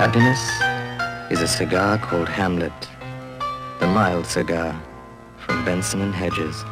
Happiness is a cigar called Hamlet, the mild cigar from Benson and Hedges.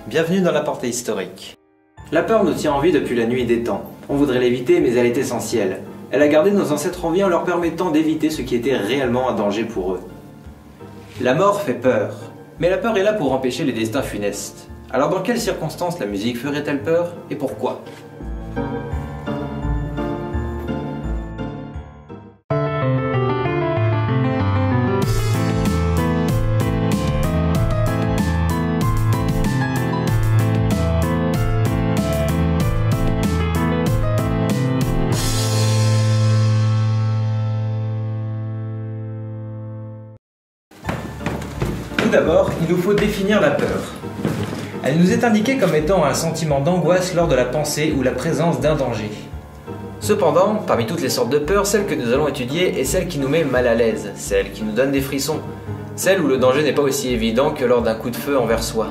Bienvenue dans la portée historique. La peur nous tient en vie depuis la nuit des temps. On voudrait l'éviter, mais elle est essentielle. Elle a gardé nos ancêtres en vie en leur permettant d'éviter ce qui était réellement un danger pour eux. La mort fait peur, mais la peur est là pour empêcher les destins funestes. Alors dans quelles circonstances la musique ferait-elle peur et pourquoi ? Tout d'abord, il nous faut définir la peur. Elle nous est indiquée comme étant un sentiment d'angoisse lors de la pensée ou la présence d'un danger. Cependant, parmi toutes les sortes de peurs, celle que nous allons étudier est celle qui nous met mal à l'aise, celle qui nous donne des frissons, celle où le danger n'est pas aussi évident que lors d'un coup de feu envers soi.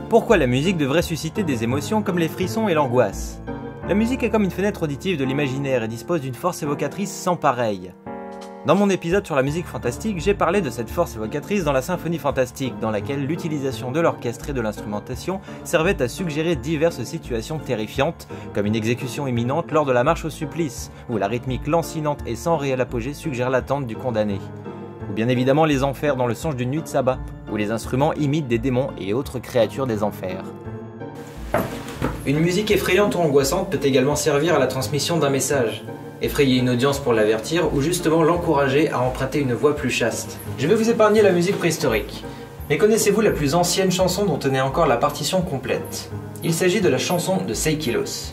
Pourquoi la musique devrait susciter des émotions comme les frissons et l'angoisse ? La musique est comme une fenêtre auditive de l'imaginaire et dispose d'une force évocatrice sans pareille. Dans mon épisode sur la musique fantastique, j'ai parlé de cette force évocatrice dans la symphonie fantastique, dans laquelle l'utilisation de l'orchestre et de l'instrumentation servait à suggérer diverses situations terrifiantes, comme une exécution imminente lors de la marche au supplice, où la rythmique lancinante et sans réel apogée suggère l'attente du condamné. Ou bien évidemment les enfers dans le songe d'une nuit de sabbat, où les instruments imitent des démons et autres créatures des enfers. Une musique effrayante ou angoissante peut également servir à la transmission d'un message. Effrayer une audience pour l'avertir ou justement l'encourager à emprunter une voix plus chaste. Je vais vous épargner la musique préhistorique. Mais connaissez-vous la plus ancienne chanson dont on ait encore la partition complète ? Il s'agit de la chanson de Seikilos.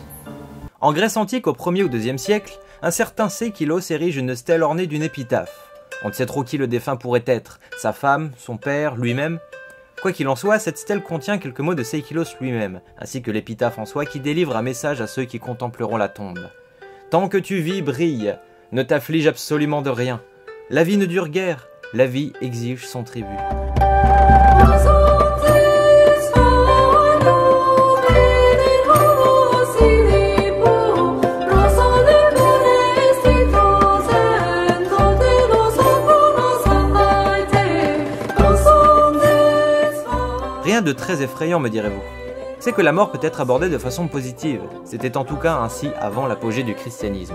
En Grèce antique au 1er ou 2e siècle, un certain Seikilos érige une stèle ornée d'une épitaphe. On ne sait trop qui le défunt pourrait être, sa femme, son père, lui-même. Quoi qu'il en soit, cette stèle contient quelques mots de Seikilos lui-même, ainsi que l'épitaphe en soi qui délivre un message à ceux qui contempleront la tombe. Tant que tu vis, brille, ne t'afflige absolument de rien. La vie ne dure guère, la vie exige son tribut. Rien de très effrayant, me direz-vous. C'est que la mort peut être abordée de façon positive. C'était en tout cas ainsi avant l'apogée du christianisme.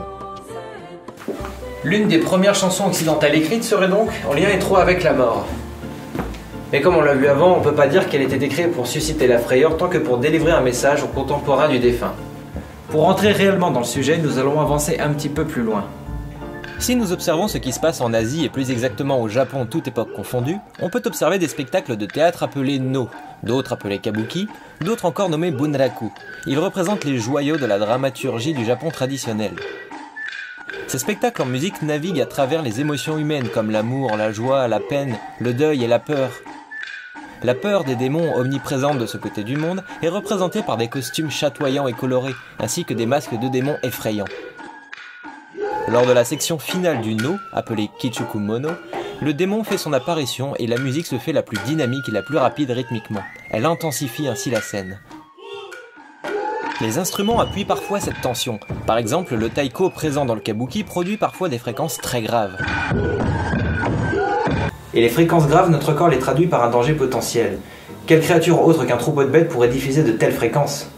L'une des premières chansons occidentales écrites serait donc en lien étroit avec la mort. Mais comme on l'a vu avant, on ne peut pas dire qu'elle était écrite pour susciter la frayeur tant que pour délivrer un message aux contemporains du défunt. Pour entrer réellement dans le sujet, nous allons avancer un petit peu plus loin. Si nous observons ce qui se passe en Asie et plus exactement au Japon, toute époque confondue, on peut observer des spectacles de théâtre appelés no, d'autres appelés kabuki, d'autres encore nommés bunraku. Ils représentent les joyaux de la dramaturgie du Japon traditionnel. Ces spectacles en musique naviguent à travers les émotions humaines comme l'amour, la joie, la peine, le deuil et la peur. La peur des démons omniprésente de ce côté du monde est représentée par des costumes chatoyants et colorés, ainsi que des masques de démons effrayants. Lors de la section finale du no, appelée Kichukumono, le démon fait son apparition et la musique se fait la plus dynamique et la plus rapide rythmiquement. Elle intensifie ainsi la scène. Les instruments appuient parfois cette tension. Par exemple, le taiko présent dans le kabuki produit parfois des fréquences très graves. Et les fréquences graves, notre corps les traduit par un danger potentiel. Quelle créature autre qu'un troupeau de bêtes pourrait diffuser de telles fréquences ?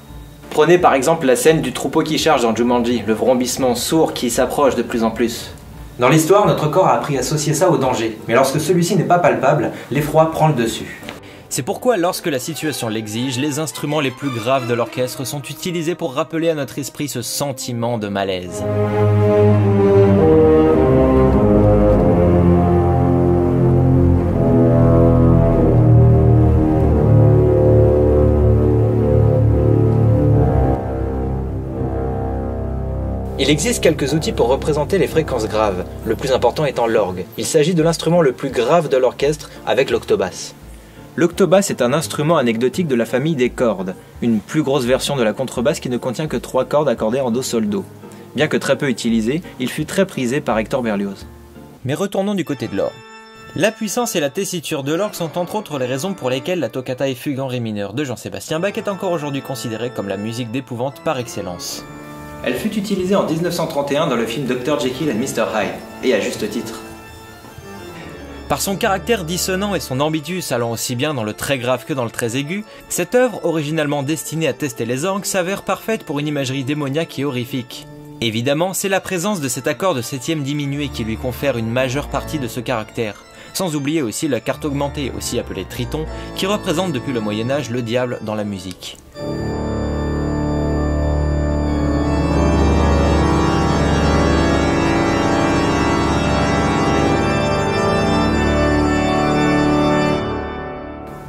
Prenez par exemple la scène du troupeau qui charge dans Jumanji, le vrombissement sourd qui s'approche de plus en plus. Dans l'histoire, notre corps a appris à associer ça au danger, mais lorsque celui-ci n'est pas palpable, l'effroi prend le dessus. C'est pourquoi lorsque la situation l'exige, les instruments les plus graves de l'orchestre sont utilisés pour rappeler à notre esprit ce sentiment de malaise. Il existe quelques outils pour représenter les fréquences graves, le plus important étant l'orgue. Il s'agit de l'instrument le plus grave de l'orchestre avec l'octobasse. L'octobasse est un instrument anecdotique de la famille des cordes, une plus grosse version de la contrebasse qui ne contient que 3 cordes accordées en do sol do. Bien que très peu utilisé, il fut très prisé par Hector Berlioz. Mais retournons du côté de l'orgue. La puissance et la tessiture de l'orgue sont entre autres les raisons pour lesquelles la toccata et fugue en ré mineur de Jean-Sébastien Bach est encore aujourd'hui considérée comme la musique d'épouvante par excellence. Elle fut utilisée en 1931 dans le film Dr. Jekyll and Mr. Hyde, et à juste titre. Par son caractère dissonant et son ambitus allant aussi bien dans le très grave que dans le très aigu, cette œuvre, originalement destinée à tester les orgues, s'avère parfaite pour une imagerie démoniaque et horrifique. Évidemment, c'est la présence de cet accord de septième diminué qui lui confère une majeure partie de ce caractère, sans oublier aussi la carte augmentée, aussi appelée triton, qui représente depuis le Moyen-Âge le diable dans la musique.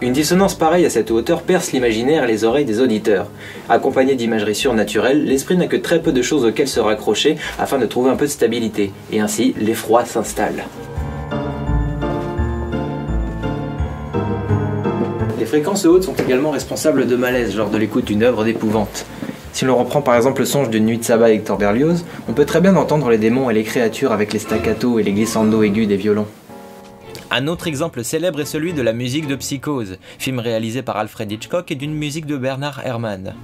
Une dissonance pareille à cette hauteur perce l'imaginaire et les oreilles des auditeurs. Accompagné d'imagerie surnaturelle, l'esprit n'a que très peu de choses auxquelles se raccrocher afin de trouver un peu de stabilité, et ainsi l'effroi s'installe. Les fréquences hautes sont également responsables de malaise lors de l'écoute d'une œuvre d'épouvante. Si l'on reprend par exemple le songe d'une nuit de sabbat Hector Berlioz, on peut très bien entendre les démons et les créatures avec les staccato et les glissando aigus des violons. Un autre exemple célèbre est celui de la musique de Psychose, film réalisé par Alfred Hitchcock et d'une musique de Bernard Herrmann.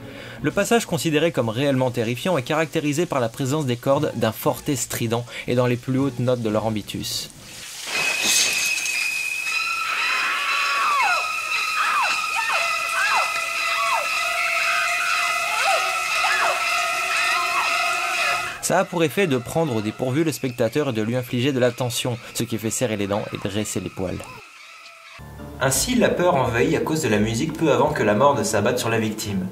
Le passage considéré comme réellement terrifiant est caractérisé par la présence des cordes d'un forte strident et dans les plus hautes notes de leur ambitus. Ça a pour effet de prendre au dépourvu le spectateur et de lui infliger de la tension, ce qui fait serrer les dents et dresser les poils. Ainsi, la peur envahit à cause de la musique peu avant que la mort ne s'abatte sur la victime.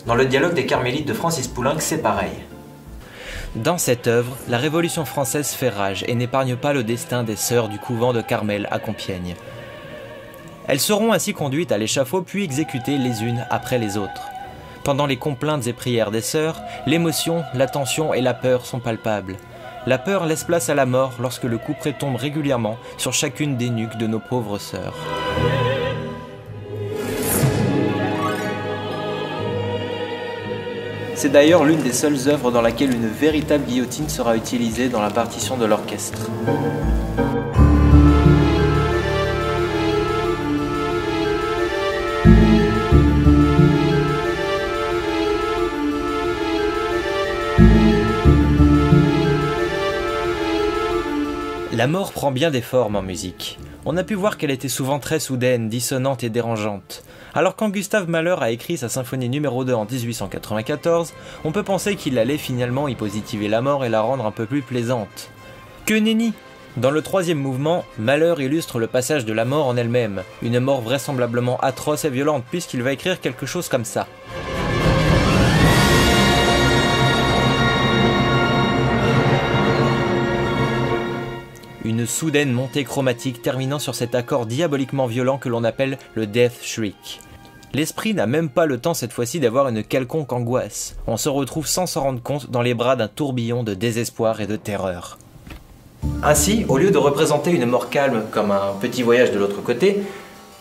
Dans le dialogue des Carmélites de Francis Poulenc, c'est pareil. Dans cette œuvre, la Révolution française fait rage et n'épargne pas le destin des sœurs du couvent de Carmel à Compiègne. Elles seront ainsi conduites à l'échafaud puis exécutées les unes après les autres. Pendant les complaintes et prières des sœurs, l'émotion, la tension et la peur sont palpables. La peur laisse place à la mort lorsque le couperet tombe régulièrement sur chacune des nuques de nos pauvres sœurs. C'est d'ailleurs l'une des seules œuvres dans laquelle une véritable guillotine sera utilisée dans la partition de l'orchestre. La mort prend bien des formes en musique. On a pu voir qu'elle était souvent très soudaine, dissonante et dérangeante. Alors quand Gustave Mahler a écrit sa symphonie numéro 2 en 1894, on peut penser qu'il allait finalement y positiver la mort et la rendre un peu plus plaisante. Que nenni! Dans le troisième mouvement, Mahler illustre le passage de la mort en elle-même, une mort vraisemblablement atroce et violente puisqu'il va écrire quelque chose comme ça. Une soudaine montée chromatique terminant sur cet accord diaboliquement violent que l'on appelle le Death Shriek. L'esprit n'a même pas le temps cette fois-ci d'avoir une quelconque angoisse. On se retrouve sans s'en rendre compte dans les bras d'un tourbillon de désespoir et de terreur. Ainsi, au lieu de représenter une mort calme comme un petit voyage de l'autre côté,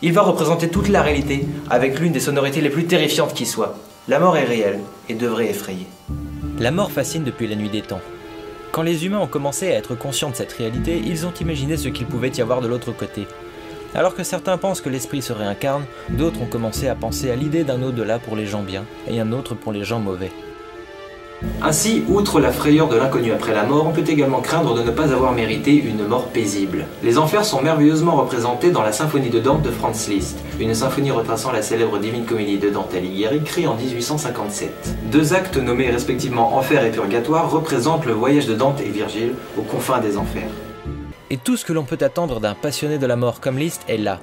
il va représenter toute la réalité, avec l'une des sonorités les plus terrifiantes qui soit. La mort est réelle et devrait effrayer. La mort fascine depuis la nuit des temps. Quand les humains ont commencé à être conscients de cette réalité, ils ont imaginé ce qu'il pouvait y avoir de l'autre côté. Alors que certains pensent que l'esprit se réincarne, d'autres ont commencé à penser à l'idée d'un au-delà pour les gens bien et un autre pour les gens mauvais. Ainsi, outre la frayeur de l'inconnu après la mort, on peut également craindre de ne pas avoir mérité une mort paisible. Les enfers sont merveilleusement représentés dans la symphonie de Dante de Franz Liszt, une symphonie retraçant la célèbre Divine Comédie de Dante Alighieri, écrite en 1857. Deux actes nommés respectivement Enfer et Purgatoire représentent le voyage de Dante et Virgile aux confins des enfers. Et tout ce que l'on peut attendre d'un passionné de la mort comme Liszt est là.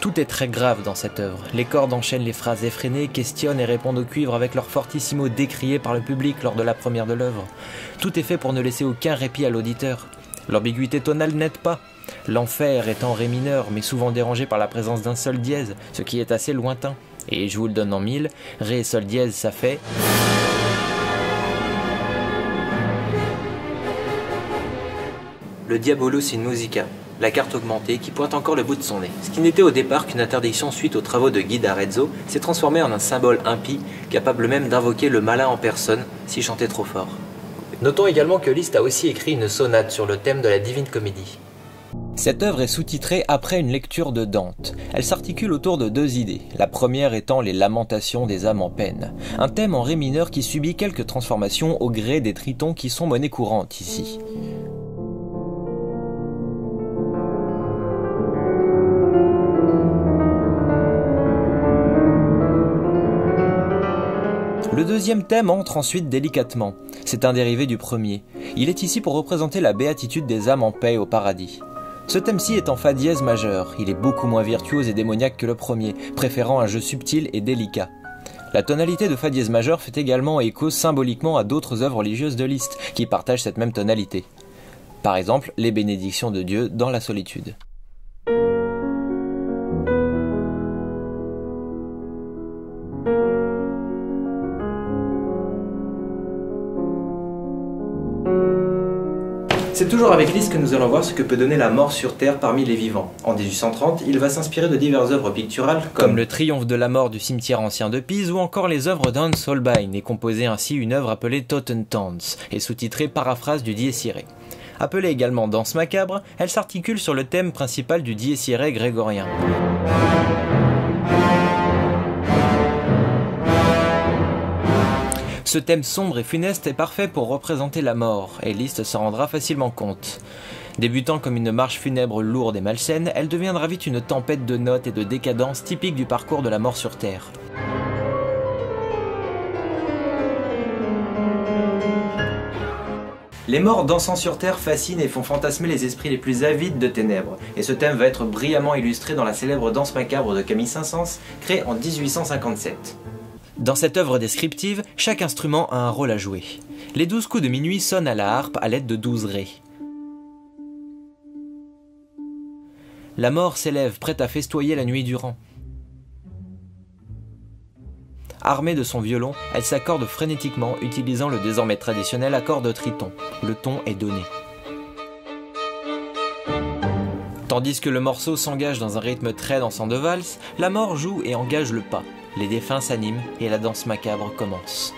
Tout est très grave dans cette œuvre. Les cordes enchaînent les phrases effrénées, questionnent et répondent au cuivre avec leur fortissimo décrié par le public lors de la première de l'œuvre. Tout est fait pour ne laisser aucun répit à l'auditeur. L'ambiguïté tonale n'aide pas. L'enfer est en ré mineur, mais souvent dérangé par la présence d'un sol dièse, ce qui est assez lointain. Et je vous le donne en mille, ré et sol dièse ça fait... Le Diabolus in Musica, la carte augmentée qui pointe encore le bout de son nez. Ce qui n'était au départ qu'une interdiction suite aux travaux de Guy d'Arezzo s'est transformé en un symbole impie, capable même d'invoquer le malin en personne s'il chantait trop fort. Notons également que Liszt a aussi écrit une sonate sur le thème de la Divine Comédie. Cette œuvre est sous-titrée après une lecture de Dante. Elle s'articule autour de deux idées, la première étant les lamentations des âmes en peine, un thème en ré mineur qui subit quelques transformations au gré des tritons qui sont monnaie courante ici. Le deuxième thème entre ensuite délicatement. C'est un dérivé du premier. Il est ici pour représenter la béatitude des âmes en paix au paradis. Ce thème-ci est en fa dièse majeur. Il est beaucoup moins virtuose et démoniaque que le premier, préférant un jeu subtil et délicat. La tonalité de fa dièse majeur fait également écho symboliquement à d'autres œuvres religieuses de Liszt qui partagent cette même tonalité. Par exemple, les bénédictions de Dieu dans la solitude. C'est toujours avec Liszt que nous allons voir ce que peut donner la mort sur Terre parmi les vivants. En 1830, il va s'inspirer de diverses œuvres picturales comme le Triomphe de la mort du cimetière ancien de Pise ou encore les œuvres d'Hans Holbein et composer ainsi une œuvre appelée Totentanz et sous-titrée Paraphrase du Dies Irae. Appelée également Danse macabre, elle s'articule sur le thème principal du Dies Irae grégorien. Ce thème sombre et funeste est parfait pour représenter la mort, et Liszt s'en rendra facilement compte. Débutant comme une marche funèbre lourde et malsaine, elle deviendra vite une tempête de notes et de décadence typique du parcours de la mort sur Terre. Les morts dansant sur Terre fascinent et font fantasmer les esprits les plus avides de ténèbres, et ce thème va être brillamment illustré dans la célèbre Danse macabre de Camille Saint-Saëns, créée en 1857. Dans cette œuvre descriptive, chaque instrument a un rôle à jouer. Les 12 coups de minuit sonnent à la harpe à l'aide de 12 rés. La mort s'élève, prête à festoyer la nuit durant. Armée de son violon, elle s'accorde frénétiquement, utilisant le désormais traditionnel accord de triton. Le ton est donné. Tandis que le morceau s'engage dans un rythme très dansant de valse, la mort joue et engage le pas. Les défunts s'animent et la danse macabre commence.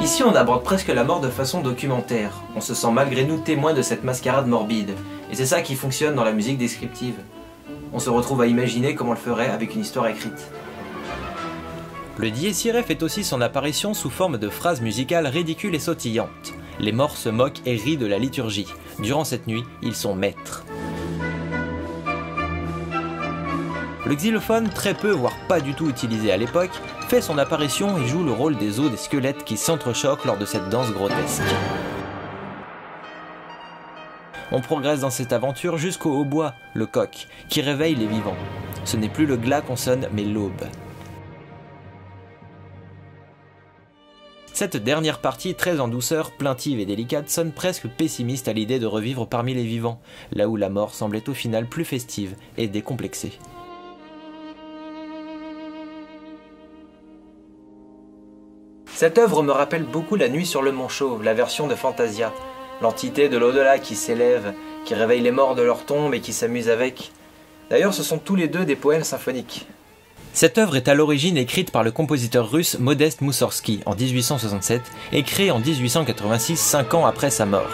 Ici, on aborde presque la mort de façon documentaire. On se sent malgré nous témoin de cette mascarade morbide. Et c'est ça qui fonctionne dans la musique descriptive. On se retrouve à imaginer comme on le ferait avec une histoire écrite. Le Dies Irae fait aussi son apparition sous forme de phrases musicales ridicules et sautillantes. Les morts se moquent et rient de la liturgie. Durant cette nuit, ils sont maîtres. Le xylophone, très peu voire pas du tout utilisé à l'époque, fait son apparition et joue le rôle des os des squelettes qui s'entrechoquent lors de cette danse grotesque. On progresse dans cette aventure jusqu'au hautbois, le coq, qui réveille les vivants. Ce n'est plus le glas qu'on sonne, mais l'aube. Cette dernière partie, très en douceur, plaintive et délicate, sonne presque pessimiste à l'idée de revivre parmi les vivants, là où la mort semblait au final plus festive et décomplexée. Cette œuvre me rappelle beaucoup La Nuit sur le Mont Chauve, la version de Fantasia, l'entité de l'au-delà qui s'élève, qui réveille les morts de leur tombe et qui s'amuse avec. D'ailleurs, ce sont tous les deux des poèmes symphoniques. Cette œuvre est à l'origine écrite par le compositeur russe Modest Moussorgsky en 1867 et créée en 1886, 5 ans après sa mort.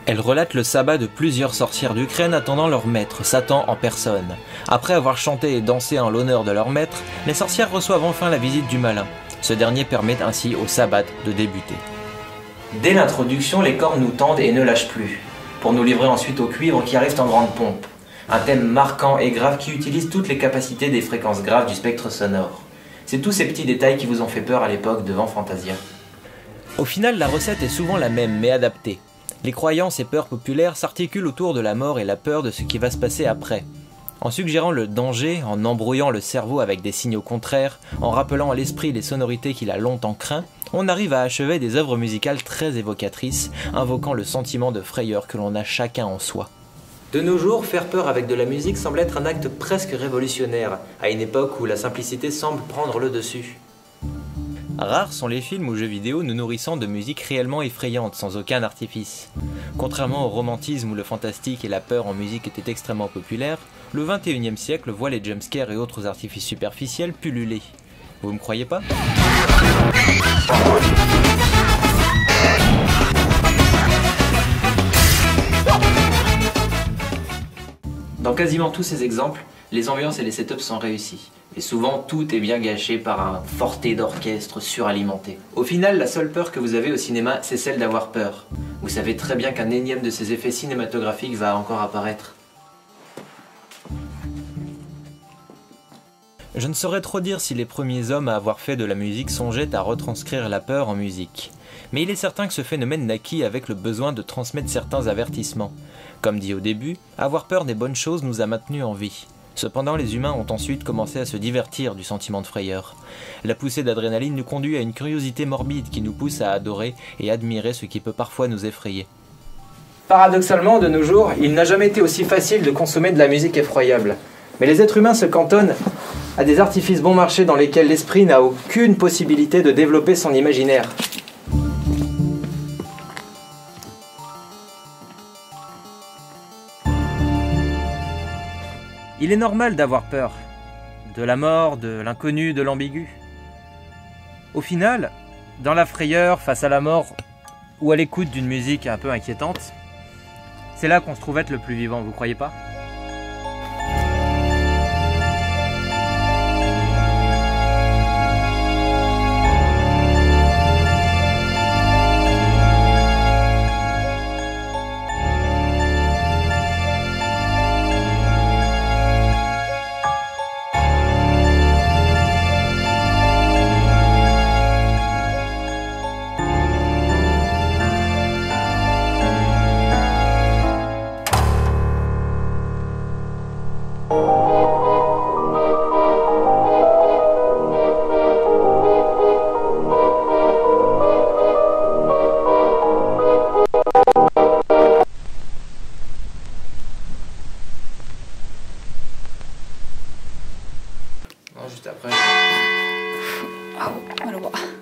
Elle relate le sabbat de plusieurs sorcières d'Ukraine attendant leur maître, Satan en personne. Après avoir chanté et dansé en l'honneur de leur maître, les sorcières reçoivent enfin la visite du malin. Ce dernier permet ainsi au sabbat de débuter. Dès l'introduction, les cornes nous tendent et ne lâchent plus, pour nous livrer ensuite au cuivre qui arrive en grande pompe. Un thème marquant et grave qui utilise toutes les capacités des fréquences graves du spectre sonore. C'est tous ces petits détails qui vous ont fait peur à l'époque devant Fantasia. Au final, la recette est souvent la même, mais adaptée. Les croyances et peurs populaires s'articulent autour de la mort et la peur de ce qui va se passer après. En suggérant le danger, en embrouillant le cerveau avec des signaux contraires, en rappelant à l'esprit les sonorités qu'il a longtemps craint, on arrive à achever des œuvres musicales très évocatrices, invoquant le sentiment de frayeur que l'on a chacun en soi. De nos jours, faire peur avec de la musique semble être un acte presque révolutionnaire, à une époque où la simplicité semble prendre le dessus. Rares sont les films ou jeux vidéo nous nourrissant de musique réellement effrayante, sans aucun artifice. Contrairement au romantisme où le fantastique et la peur en musique étaient extrêmement populaires, le XXIe siècle voit les jumpscares et autres artifices superficiels pulluler. Vous me croyez pas ? Dans quasiment tous ces exemples, les ambiances et les setups sont réussis. Et souvent, tout est bien gâché par un forté d'orchestre suralimenté. Au final, la seule peur que vous avez au cinéma, c'est celle d'avoir peur. Vous savez très bien qu'un énième de ces effets cinématographiques va encore apparaître. Je ne saurais trop dire si les premiers hommes à avoir fait de la musique songeaient à retranscrire la peur en musique. Mais il est certain que ce phénomène naquit avec le besoin de transmettre certains avertissements. Comme dit au début, avoir peur des bonnes choses nous a maintenus en vie. Cependant, les humains ont ensuite commencé à se divertir du sentiment de frayeur. La poussée d'adrénaline nous conduit à une curiosité morbide qui nous pousse à adorer et admirer ce qui peut parfois nous effrayer. Paradoxalement, de nos jours, il n'a jamais été aussi facile de consommer de la musique effroyable. Mais les êtres humains se cantonnent à des artifices bon marché dans lesquels l'esprit n'a aucune possibilité de développer son imaginaire. Il est normal d'avoir peur. De la mort, de l'inconnu, de l'ambigu. Au final, dans la frayeur face à la mort ou à l'écoute d'une musique un peu inquiétante, c'est là qu'on se trouve être le plus vivant, vous croyez pas ? Juste après. Oh, what a